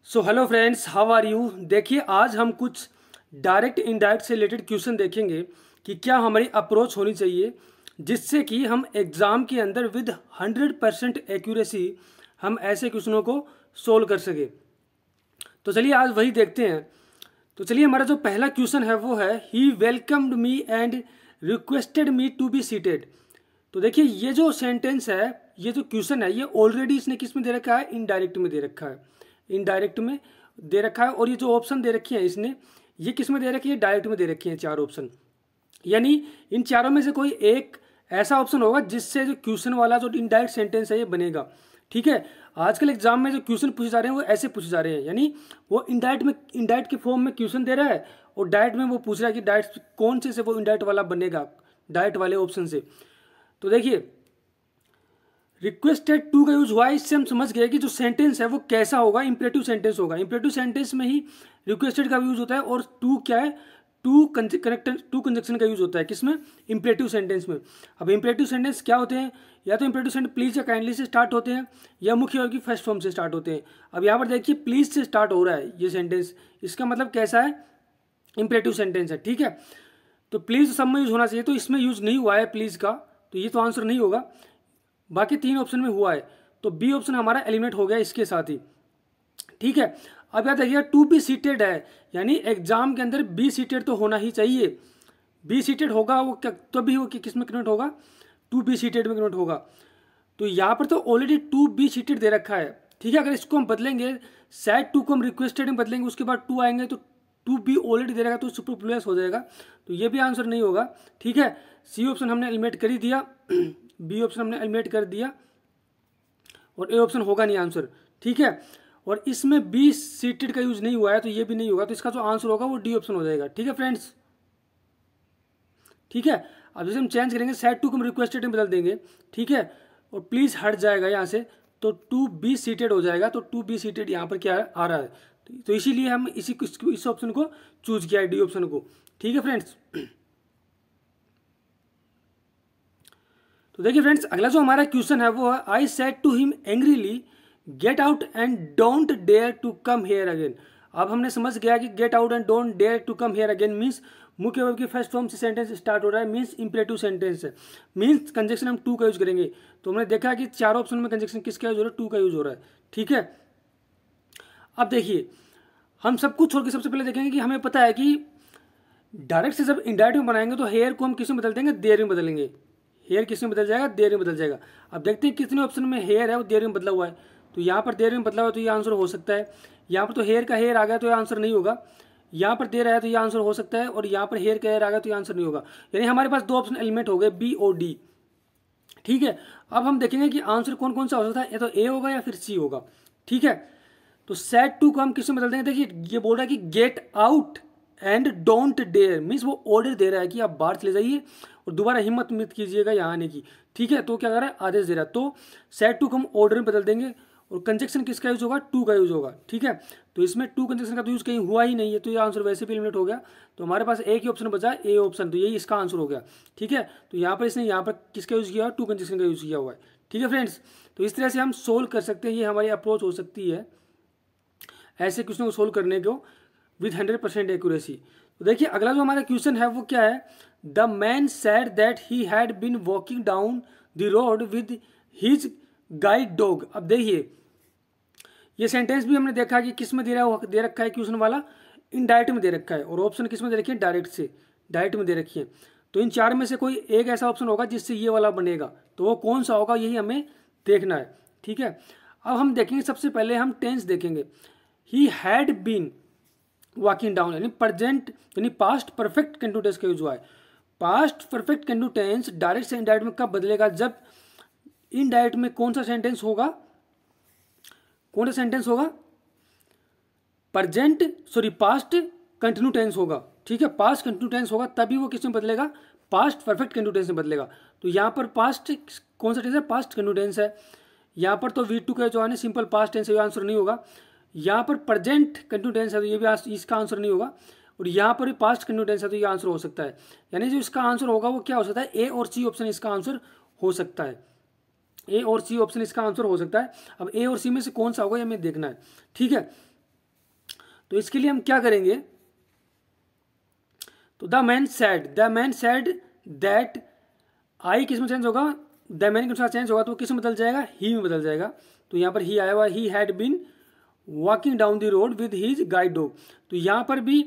So hello friends, how are you. देखिए, आज हम कुछ डायरेक्ट इनडायरेक्ट से रिलेटेड क्वेश्चन देखेंगे कि क्या हमारी अप्रोच होनी चाहिए जिससे कि हम एग्ज़ाम के अंदर विद 100% एक्यूरेसी हम ऐसे क्वेश्चनों को सोल्व कर सके। तो चलिए आज वही देखते हैं। तो चलिए, हमारा जो पहला क्वेश्चन है वो है he welcomed me and requested me to be seated. तो देखिए, ये जो सेंटेंस है, ये जो क्वेश्चन है, ये ऑलरेडी इसने किस में दे रखा है? इनडायरेक्ट में दे रखा है। इनडायरेक्ट में दे रखा है। और ये जो ऑप्शन दे रखी है इसने, ये किस में दे रखी है? डायरेक्ट में दे रखी है चार ऑप्शन। यानी इन चारों में से कोई एक ऐसा ऑप्शन होगा जिससे जो क्वेश्चन वाला जो इनडायरेक्ट सेंटेंस है ये बनेगा। ठीक है, आजकल एग्जाम में जो क्वेश्चन पूछे जा रहे हैं वो ऐसे पूछे जा रहे हैं, यानी वो इनडायरेक्ट के फॉर्म में क्वेश्चन दे रहा है और डायरेक्ट में वो पूछ रहा है कि डायरेक्ट कौन से वो इनडायरेक्ट वाला बनेगा, डायरेक्ट वाले ऑप्शन से। तो देखिए, रिक्वेस्टेड टू का यूज हुआ है, इससे हम समझ गए कि जो सेंटेंस है वो कैसा होगा, इंपरेटिव सेंटेंस होगा। इंपरेटिव सेंटेंस में ही रिक्वेस्टेड का यूज होता है और टू क्या है? टू कंजक्शन का यूज होता है। किसमें? इंपरेटिव सेंटेंस में। अब इंपरेटिव सेंटेंस क्या होते हैं? या तो इंपरेटिव सेंटेंस प्लीज या काइंडली से स्टार्ट होते हैं या मुख्य वर्ग की फर्स्ट फॉर्म से स्टार्ट होते हैं। अब यहाँ पर देखिए, प्लीज से स्टार्ट हो रहा है ये सेंटेंस, इसका मतलब कैसा है? इंपरेटिव सेंटेंस है। ठीक है, तो प्लीज सब में यूज होना चाहिए, तो इसमें यूज नहीं हुआ है प्लीज का, तो ये तो आंसर नहीं होगा। बाकी तीन ऑप्शन में हुआ है, तो बी ऑप्शन हमारा एलिमिनेट हो गया इसके साथ ही। ठीक है, अब याद रखिएगा टू बी सीटेड है, यानी एग्जाम के अंदर बी सीटेड तो होना ही चाहिए। बी सीटेड होगा वो क्या, तो भी वो किस में कन्वर्ट होगा? टू बी सीटेड में कन्वर्ट होगा। तो यहाँ पर तो ऑलरेडी टू बी सीटेड दे रखा है। ठीक है, अगर इसको हम बदलेंगे, सैड टू को हम रिक्वेस्टेड में बदलेंगे, उसके बाद टू आएंगे तो टू बी ऑलरेडी दे रखा है तो सुपरफ्लुअस हो जाएगा, तो ये भी आंसर नहीं होगा। ठीक है, सी ऑप्शन हमने एलिमिनेट कर ही दिया, बी ऑप्शन हमने एलिमिनेट कर दिया और ए ऑप्शन होगा नहीं आंसर। ठीक है, और इसमें बी सीटेड का यूज नहीं हुआ है तो ये भी नहीं होगा, तो इसका जो आंसर होगा वो डी ऑप्शन हो जाएगा। ठीक है फ्रेंड्स, ठीक है। अब जैसे हम चेंज करेंगे, सेट टू को हम रिक्वेस्टेड में बदल देंगे। ठीक है, और प्लीज हट जाएगा यहाँ से, तो टू बी सीटेड हो जाएगा। तो टू बी सीटेड यहाँ पर क्या आ रहा है, तो इसीलिए हम इस ऑप्शन को चूज किया है, डी ऑप्शन को। ठीक है फ्रेंड्स, तो देखिए फ्रेंड्स, अगला जो हमारा क्वेश्चन है वो है I said to him angrily get out and don't dare to come here again. अब हमने समझ गया कि get out and don't dare to come here again means मुख्य वर्ब की फर्स्ट फॉर्म से सेंटेंस स्टार्ट हो रहा है, मीन्स इंपरेटिव सेंटेंस है, मीन्स कंजक्शन हम टू का यूज करेंगे। तो हमने देखा कि चारों ऑप्शन में कंजक्शन किसका यूज हो रहा है? टू का यूज हो रहा है। ठीक है, अब देखिए, हम सब कुछ छोड़ के सबसे पहले देखेंगे कि हमें पता है कि डायरेक्ट से जब इनडायरेक्ट में बनाएंगे तो हेयर को हम किस में बदल देंगे? देयर में बदलेंगे। हेयर किस में बदल जाएगा? देयर में बदल जाएगा। अब देखते हैं कितने ऑप्शन में हेयर है वो देयर में बदला हुआ है। तो यहाँ पर देयर में बदला हुआ है तो ये आंसर हो सकता है। यहाँ पर तो हेयर का हेयर आ गया तो ये आंसर नहीं होगा। यहाँ पर देर आया तो ये आंसर हो सकता है, और यहाँ पर हेयर का हेयर आ गया तो ये आंसर नहीं होगा। यानी हमारे पास दो ऑप्शन एलिमेंट हो गए, बी और डी। ठीक है, अब हम देखेंगे कि आंसर कौन कौन सा हो सकता है, या तो ए होगा या फिर सी होगा। ठीक है, तो सेट टू को हम किस में बदल देंगे? देखिए, ये बोल रहा है कि get out and don't dare, means वो ऑर्डर दे रहा है कि आप बाहर चले जाइए और दोबारा हिम्मत मत कीजिएगा यहाँ आने की। ठीक है, तो क्या कर रहा है? आदेश दे रहा है। तो सेट टू को हम ऑर्डर में बदल देंगे और कंजक्शन किसका यूज होगा? टू का यूज होगा। ठीक है, तो इसमें टू कंजक्शन का तो यूज कहीं हुआ ही नहीं है, तो ये आंसर वैसे भी एलिमिनेट हो गया। तो हमारे पास एक ही ऑप्शन बचा, ए ऑप्शन, तो यही इसका आंसर हो गया। ठीक है, तो यहाँ पर इसने यहाँ पर किसका यूज किया? टू कंजक्शन का यूज किया हुआ है। ठीक है फ्रेंड्स, तो इस तरह से हम सोल्व कर सकते हैं, ये हमारी अप्रोच हो सकती है ऐसे क्वेश्चन को सोल्व करने को विद 100% एक्यूरेसी। तो देखिए, अगला जो हमारा क्वेश्चन है वो क्या है? The man said that he had been walking down the road with his guide dog. अब देखिए, ये सेंटेंस भी हमने देखा कि किस में दे रखा है क्वेश्चन वाला? इनडायरेक्ट में दे रखा है, और ऑप्शन किस में दे रखी है? डायरेक्ट में दे रखी है। तो इन चार में से कोई एक ऐसा ऑप्शन होगा जिससे ये वाला बनेगा, तो वो कौन सा होगा यही हमें देखना है। ठीक है, अब हम देखेंगे, सबसे पहले हम टेंस देखेंगे। He had been walking down, यानी प्रेजेंट, यानी पास्ट परफेक्ट कंटिन्यूअस का यूज हुआ है। पास्ट परफेक्ट कंटिन्यूअस डायरेक्ट से इनडायरेक्ट में कब बदलेगा? जब इनडायरेक्ट में कौन सा सेंटेंस होगा? कौन सा सेंटेंस होगा? पास्ट कंटिन्यू टेंस होगा। ठीक है, पास्ट कंटिन्यू टेंस होगा तभी वो किस में बदलेगा? पास्ट परफेक्ट कंटिन्यू टेंस में बदलेगा। तो यहाँ पर पास्ट कौन सा टेंस है? पास्ट कंटिन्यू टेंस है। यहाँ पर तो V2 का जो है सिंपल पास्ट टेंस है, ये आंसर नहीं होगा। यहाँ पर प्रेजेंट कंटिन्यू टेंस है तो ये भी इसका आंसर नहीं होगा, और यहाँ पर भी पास्ट कंटिन्यू टेंस है तो ये आंसर हो सकता है। यानी जो इसका आंसर होगा वो क्या हो सकता है? ए और सी ऑप्शन इसका आंसर हो सकता है। ए और सी ऑप्शन इसका आंसर हो सकता है। अब ए और सी में से कौन सा होगा ये हमें देखना है। ठीक है, तो इसके लिए हम क्या करेंगे, तो द मैन सेड दैट, आई किस में चेंज होगा, द मैन के अनुसार चेंज होगा तो किस में बदल जाएगा, ही में बदल जाएगा। तो यहाँ पर ही आया हुआ, he had been walking down the road with his guide dog. तो यहाँ पर भी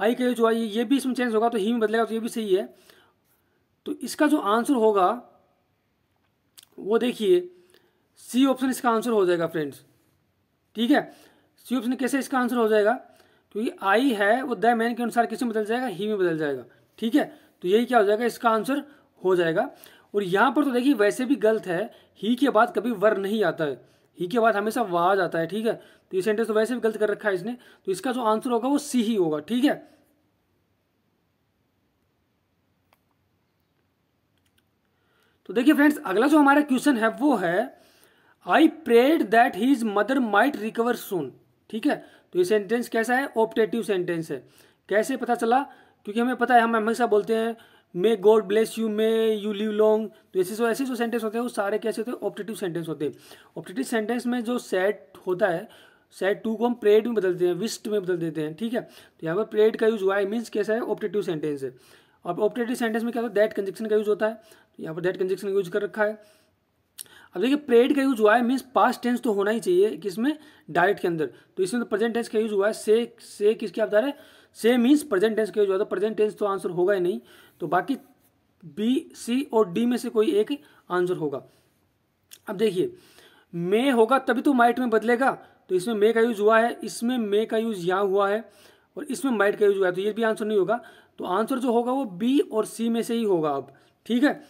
आई का जो आई ये भी इसमें चेंज होगा तो ही में बदलेगा, तो ये भी सही है। तो इसका जो आंसर होगा वो देखिए सी ऑप्शन इसका आंसर हो जाएगा फ्रेंड्स। ठीक है, सी ऑप्शन कैसे इसका आंसर हो जाएगा, क्योंकि आई है वो द मैन के अनुसार किस में बदल जाएगा, ही में बदल जाएगा। ठीक है, तो यही क्या हो जाएगा, इसका आंसर हो जाएगा। और यहाँ पर तो देखिए वैसे भी गलत है, ही के बाद कभी वर नहीं आता है, ही के बाद हमेशा वाज आता है। ठीक है, तो ये सेंटेंस तो वैसे भी गलत कर रखा है इसने, तो इसका जो आंसर होगा वो सी ही होगा। ठीक है, तो देखिए फ्रेंड्स अगला जो हमारा क्वेश्चन है वो है I prayed that his mother might recover soon. ठीक है, तो ये सेंटेंस कैसा है, ऑप्टेटिव सेंटेंस है। कैसे पता चला, क्योंकि हमें पता है, हम हमेशा बोलते हैं may God bless you, may you live long. तो ऐसे जो सेंटेंस होते हैं वो सारे कैसे होते हैं, ऑप्टेटिव सेंटेंस होते हैं। ऑप्टेटिव सेंटेंस में जो सेड होता है, सेड टू को हम प्रेड में बदलते हैं, विस्ट में बदल देते हैं। ठीक है, तो यहाँ पर प्रेड का यूज हुआ है, मीन्स कैसा है, ऑप्टेटिव सेंटेंस है। और ऑप्टेटिव सेंटेंस में क्या होता है, दैट कंजक्शन का यूज होता है, तो यहाँ पर दैट कंजक्शन का यूज कर रखा है। अब देखिए प्रेड का यूज हुआ है, मीन्स पास्ट टेंस तो होना ही चाहिए किसमें, डायरेक्ट के अंदर। तो इसमें तो प्रेजेंट टेंस का यूज हुआ है, से किसके आप बता रहे हैं, से मीन्स प्रेजेंट टेंस का यूज हुआ, तो प्रेजेंट टेंस तो आंसर होगा ही नहीं। तो बाकी बी, सी और डी में से कोई एक आंसर होगा। अब देखिए मे होगा तभी तो माइट में बदलेगा, तो इसमें मे का यूज हुआ है, इसमें मे का यूज यहाँ हुआ है, और इसमें माइट का यूज हुआ है, तो ये भी आंसर नहीं होगा। तो आंसर जो होगा वो बी और सी में से ही होगा अब। ठीक है,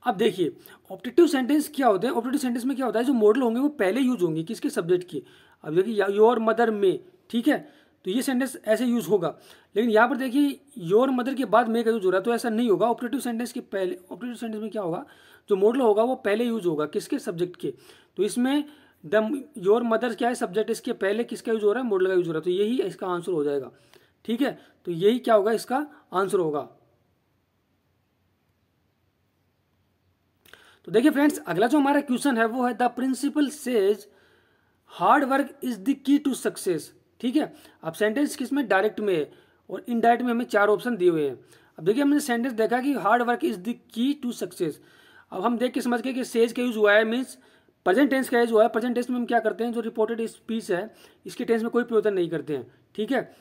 अब देखिए ऑप्टेटिव सेंटेंस क्या होते हैं, ऑप्टेटिव सेंटेंस में क्या होता है, जो मॉडल होंगे वो पहले यूज होंगे किसके, सब्जेक्ट के। अब देखिए योर मदर में, ठीक है, तो ये सेंटेंस ऐसे यूज होगा। लेकिन यहाँ पर देखिए योर मदर के बाद मे का यूज हो रहा है, तो ऐसा नहीं होगा। ऑप्टेटिव सेंटेंस के पहले, ऑप्टेटिव सेंटेंस में क्या होगा, जो मॉडल होगा वो पहले यूज होगा किसके, सब्जेक्ट के। तो इसमें द योर मदर क्या है, सब्जेक्ट, इसके पहले किसका यूज हो रहा है, मॉडल का यूज हो रहा है, तो यही इसका आंसर हो जाएगा। ठीक है, तो यही क्या होगा, इसका आंसर होगा। तो देखिए फ्रेंड्स अगला जो हमारा क्वेश्चन है वो है the principal says hard work is the key to success. ठीक है, अब सेंटेंस किसमें, डायरेक्ट में है, और इनडायरेक्ट में हमें 4 ऑप्शन दिए हुए हैं। अब देखिए हमने सेंटेंस देखा कि hard work is the key to success. अब हम देख के समझ गए कि सेज का यूज हुआ है, मीन्स प्रेजेंट टेंस का यूज हुआ है। प्रेजेंट टेंस में हम क्या करते हैं, जो रिपोर्टेड स्पीच है इसके टेंस में कोई परिवर्तन नहीं करते हैं। ठीक है,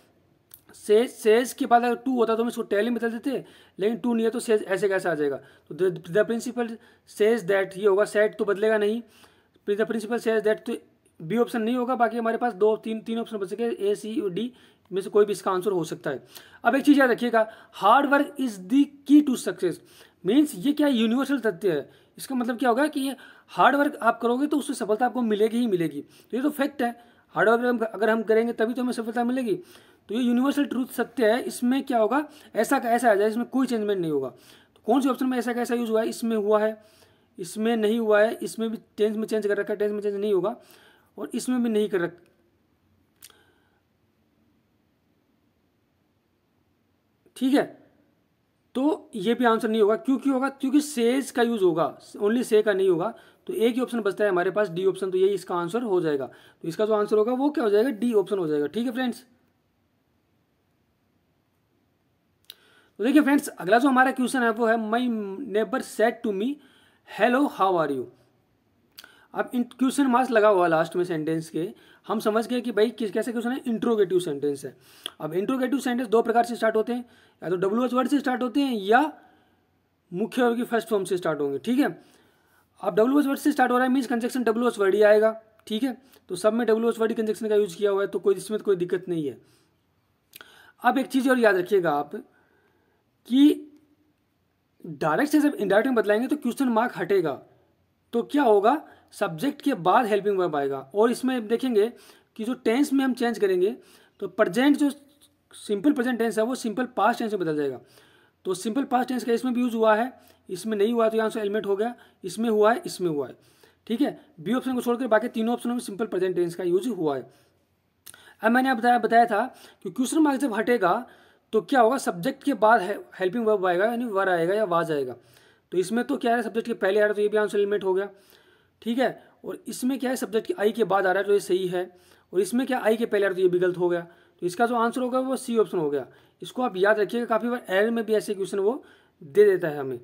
सेज के बाद अगर टू होता तो हम इसको टेल में बदल देते, लेकिन टू नहीं है तो सेज ऐसे कैसे आ जाएगा। तो द प्रिंसिपल सेज दैट, ये होगा, सेड तो बदलेगा नहीं, द प्रिंसिपल सेज दैट, तो बी ऑप्शन नहीं होगा। बाकी हमारे पास तीन ऑप्शन बच सके, ए सी और डी में से कोई भी इसका आंसर हो सकता है। अब एक चीज याद रखिएगा, hard work is the key to success, means ये क्या यूनिवर्सल तथ्य है। इसका मतलब क्या होगा कि ये हार्ड वर्क आप करोगे तो उससे सफलता आपको मिलेगी ही मिलेगी। तो ये तो फैक्ट है, हार्ड वर्क अगर हम करेंगे तभी तो हमें सफलता मिलेगी। तो ये यूनिवर्सल ट्रूथ सत्य है। इसमें क्या होगा, ऐसा का ऐसा आ जाए, इसमें कोई चेंजमेंट नहीं होगा। तो कौन से ऑप्शन में ऐसा का ऐसा यूज हुआ है, इसमें हुआ है, इसमें नहीं हुआ है, इसमें भी टेंस में चेंज कर रखा है, टेंस में चेंज नहीं होगा, और इसमें भी नहीं कर रखा। ठीक है, तो ये भी आंसर नहीं होगा। क्यों होगा, क्योंकि सेज का यूज होगा, ओनली से का नहीं होगा। तो एक ही ऑप्शन बचता है हमारे पास, डी ऑप्शन, तो यही इसका आंसर हो जाएगा। तो इसका जो आंसर होगा वो क्या हो जाएगा, डी ऑप्शन हो जाएगा। ठीक है फ्रेंड्स, तो देखिए फ्रेंड्स अगला जो हमारा क्वेश्चन है वो है my neighbour said to me hello how are you. अब इन क्वेश्चन मार्क्स लगा हुआ लास्ट में सेंटेंस के, हम समझ गए कि भाई किस कैसे क्वेश्चन है, इंट्रोगेटिव सेंटेंस है। अब इंट्रोगेटिव सेंटेंस 2 प्रकार से स्टार्ट होते हैं, या तो WH वर्ड से स्टार्ट होते हैं या मुख्य वर्ग की फर्स्ट फॉर्म से स्टार्ट होंगे। ठीक है, अब WH वर्ड से स्टार्ट हो रहा है, मीन्स कंजक्शन WH वर्ड ही आएगा। ठीक है, तो सब में WH वर्ड कंजक्शन का यूज किया हुआ है, तो कोई इसमें कोई दिक्कत नहीं है। अब एक चीज और याद रखिएगा आप कि डायरेक्ट से जब इनडायरेक्ट में बदलाएंगे तो क्वेश्चन मार्क हटेगा, तो क्या होगा, सब्जेक्ट के बाद हेल्पिंग वर्ब आएगा। और इसमें देखेंगे कि जो टेंस में हम चेंज करेंगे तो प्रेजेंट जो सिंपल प्रेजेंट टेंस है वो सिंपल पास्ट टेंस में बदल जाएगा। तो सिंपल पास्ट टेंस का इसमें भी यूज हुआ है, इसमें नहीं हुआ तो यहाँ से एलिमेंट हो गया, इसमें हुआ है, इसमें हुआ है। ठीक है, बी ऑप्शन को छोड़कर बाकी तीनों ऑप्शनों में सिंपल प्रेजेंट टेंस का यूज हुआ है। अब मैंने बताया था कि क्वेश्चन मार्क जब हटेगा तो क्या होगा, सब्जेक्ट के बाद हेल्पिंग वर्ब आएगा, यानी वर आएगा या वाज आएगा। तो इसमें तो क्या है, सब्जेक्ट के पहले आ रहा है तो ये भी आंसर एलिमेंट हो गया। ठीक है, और इसमें क्या है, सब्जेक्ट के आई के बाद आ रहा है तो ये सही है, और इसमें क्या आई के पहले आ रहा है, तो ये भी गलत हो गया। तो इसका जो आंसर होगा वो सी ऑप्शन हो गया। इसको आप याद रखिएगा, काफ़ी बार एरर में भी ऐसे क्वेश्चन वो दे देता है हमें।